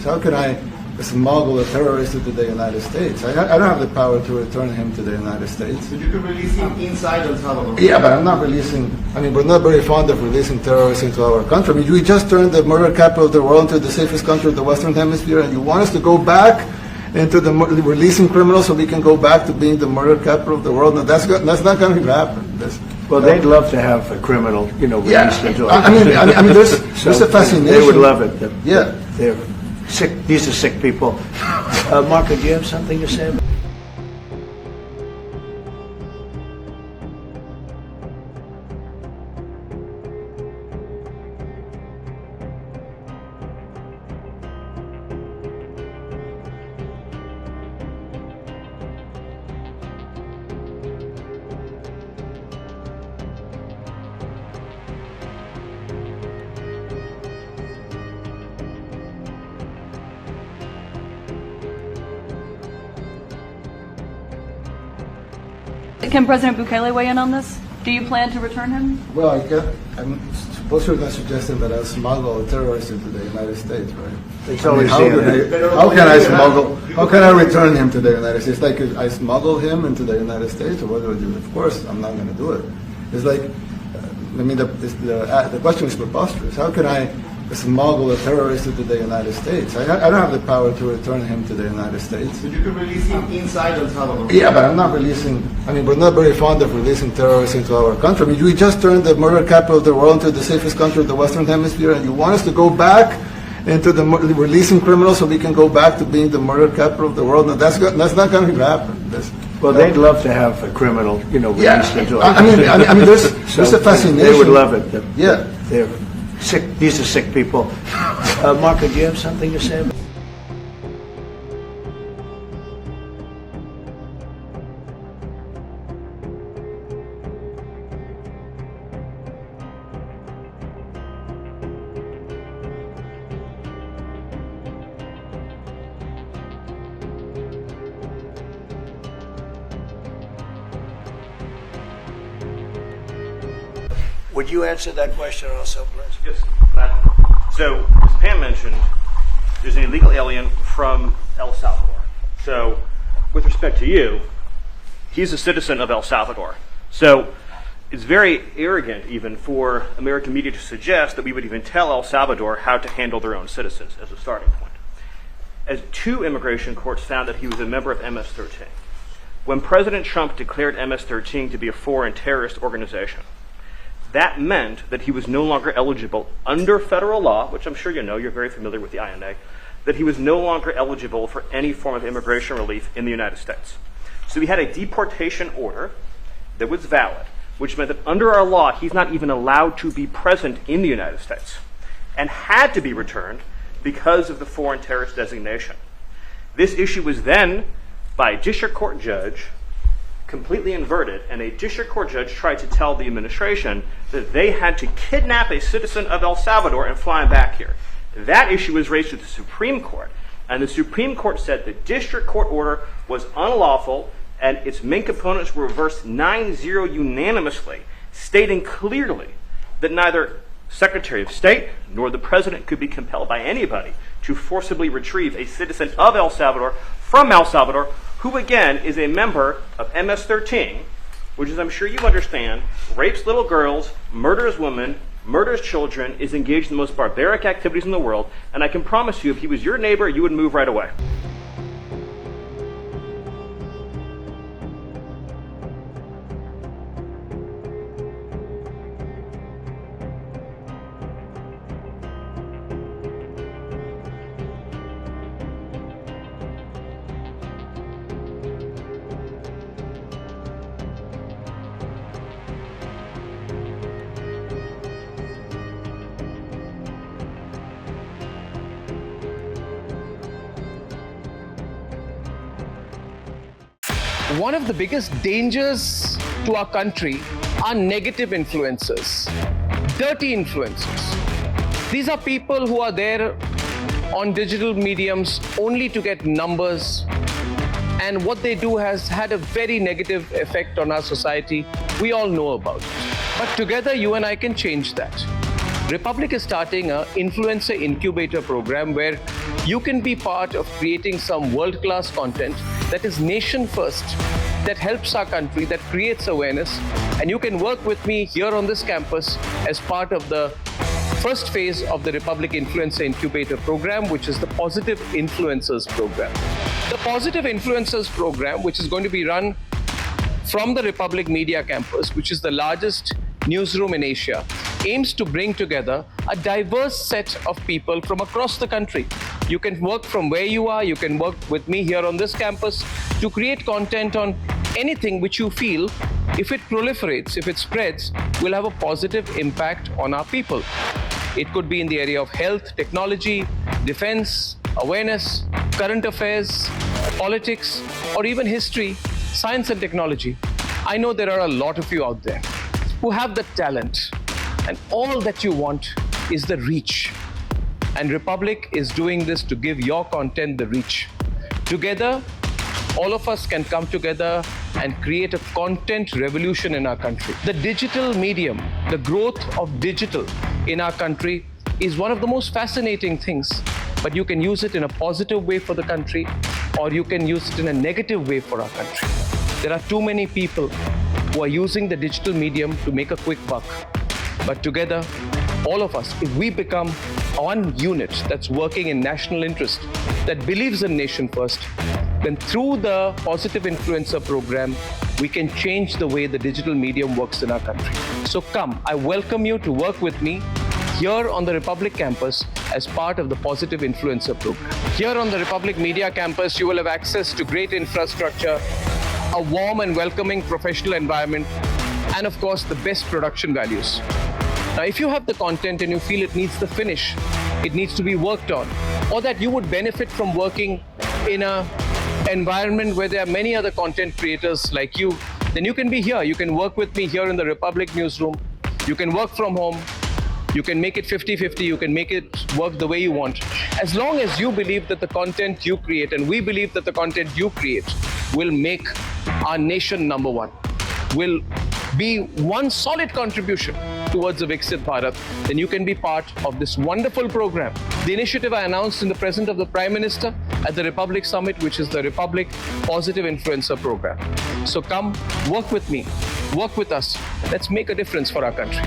preposterous. How can I smuggle a terrorist into the United States? I don't have the power to return him to the United States. But you can release him inside El Salvador. Yeah, but I'm not releasing, we're not very fond of releasing terrorists into our country. We just turned the murder capital of the world into the safest country of the Western Hemisphere, and you want us to go back into releasing criminals so we can go back to being the murder capital of the world? No, that's not going to happen. Well, they'd love to have a criminal, released into there's a fascination. They would love it. Yeah. They're sick. These are sick people. Marco, do you have something to say? Can President Bukele weigh in on this? Do you plan to return him? Well, I'm supposed to suggesting that I'll smuggle a terrorist into the United States, right? It's always how can I return him to the United States? Like, I smuggle him into the United States, or what do I do? Of course, I'm not going to do it. It's like, the question is preposterous. How can I smuggle a terrorist into the United States? I don't have the power to return him to the United States. But you can release him inside El Salvador. Yeah, but I'm not releasing, we're not very fond of releasing terrorists into our country. We just turned the murder capital of the world into the safest country of the Western Hemisphere, and you want us to go back into releasing criminals so we can go back to being the murder capital of the world? No, that's not going to happen. Well, they'd love to have a criminal, released into there's a fascination. They would love it. Yeah. They're sick. These are sick people. Marco, do you have something to say? Would you answer that question also, please? Yes, gladly. So, as Pam mentioned, there's an illegal alien from El Salvador. So, with respect to you, he's a citizen of El Salvador. So, it's very arrogant even for American media to suggest that we would even tell El Salvador how to handle their own citizens as a starting point. As 2 immigration courts found that he was a member of MS-13. When President Trump declared MS-13 to be a foreign terrorist organization, that meant that he was no longer eligible under federal law, which I'm sure you know, you're very familiar with the INA, that he was no longer eligible for any form of immigration relief in the United States. So we had a deportation order that was valid, which meant that under our law, he's not even allowed to be present in the United States and had to be returned because of the foreign terrorist designation. This issue was then, by a district court judge, completely inverted, and a district court judge tried to tell the administration that they had to kidnap a citizen of El Salvador and fly him back here. That issue was raised to the Supreme Court, and the Supreme Court said the district court order was unlawful, and its main components were reversed 9-0 unanimously, stating clearly that neither Secretary of State nor the President could be compelled by anybody to forcibly retrieve a citizen of El Salvador from El Salvador, who again is a member of MS-13, which, as I'm sure you understand, rapes little girls, murders women, murders children, is engaged in the most barbaric activities in the world, and I can promise you, if he was your neighbor, you would move right away. One of the biggest dangers to our country are negative influencers, dirty influencers. These are people who are there on digital mediums only to get numbers, and what they do has had a very negative effect on our society. We all know about it. But together, you and I can change that. Republic is starting an influencer incubator program where you can be part of creating some world-class content that is nation first, that helps our country, that creates awareness. And you can work with me here on this campus as part of the first phase of the Republic Influencer Incubator program, which is the Positive Influencers program. The Positive Influencers program, which is going to be run from the Republic Media Campus, which is the largest newsroom in Asia, aims to bring together a diverse set of people from across the country. You can work from where you are, you can work with me here on this campus to create content on anything which you feel, if it proliferates, if it spreads, will have a positive impact on our people. It could be in the area of health, technology, defense, awareness, current affairs, politics, or even history, science and technology. I know there are a lot of you out there who have the talent, and all that you want is the reach. And Republic is doing this to give your content the reach. Together, all of us can come together and create a content revolution in our country. The digital medium, the growth of digital in our country is one of the most fascinating things, but you can use it in a positive way for the country, or you can use it in a negative way for our country. There are too many people who are using the digital medium to make a quick buck. But together, all of us, if we become one unit that's working in national interest, that believes in nation first, then through the Positive Influencer program, we can change the way the digital medium works in our country. So come, I welcome you to work with me here on the Republic campus as part of the Positive Influencer program. Here on the Republic Media campus, you will have access to great infrastructure, a warm and welcoming professional environment, and of course, the best production values. Now, if you have the content and you feel it needs the finish, it needs to be worked on, or that you would benefit from working in an environment where there are many other content creators like you, then you can be here. You can work with me here in the Republic newsroom. You can work from home. You can make it 50-50. You can make it work the way you want. As long as you believe that the content you create, and we believe that the content you create, will make our nation number one, will be one solid contribution towards the Viksit Bharat, then you can be part of this wonderful program. The initiative I announced in the presence of the Prime Minister at the Republic Summit, which is the Republic Positive Influencer Program. So come, work with me, work with us. Let's make a difference for our country.